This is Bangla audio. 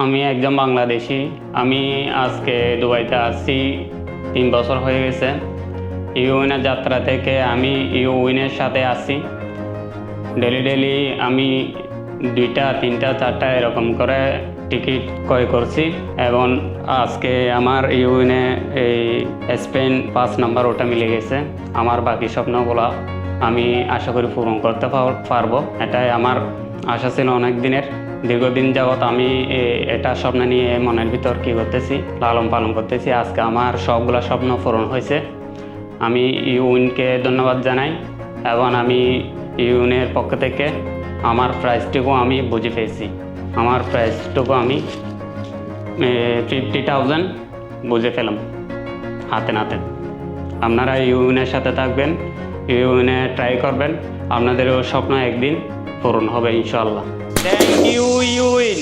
আমি একজন বাংলাদেশি। আমি আজকে দুবাইতে আসছি 3 বছর হয়ে গেছে। ইউএনের যাত্রা থেকে আমি ইউএনের সাথে আসছি। ডেলি আমি 2টা 3টা 4টা এরকম করে টিকিট ক্রয় করছি এবং আজকে আমার ইউএনে এই স্পেন 5 নাম্বার ওটা মিলে গেছে। আমার বাকি স্বপ্নগুলো আমি আশা করি পূরণ করতে পারবো। এটাই আমার আশা ছিল অনেক দিনের। দীর্ঘদিন যাবৎ আমি এটা স্বপ্ন নিয়ে মনের ভিতর কী করতেছি, লালন পালন করতেছি। আজকে আমার সবগুলো স্বপ্ন পূরণ হয়েছে। আমি ইউএনকে ধন্যবাদ জানাই এবং আমি ইউএনের পক্ষ থেকে আমার প্রাইসটুকু আমি বুঝে পেয়েছি। আমার প্রাইসটুকু আমি 50,000 বুঝে পেলাম হাতে নাতে। আপনারা ইউএনের সাথে থাকবেন, ইউএনে ট্রাই করবেন, আপনাদেরও স্বপ্ন একদিন পূরণ হবে ইনশাআল্লাহ। Thank you UN.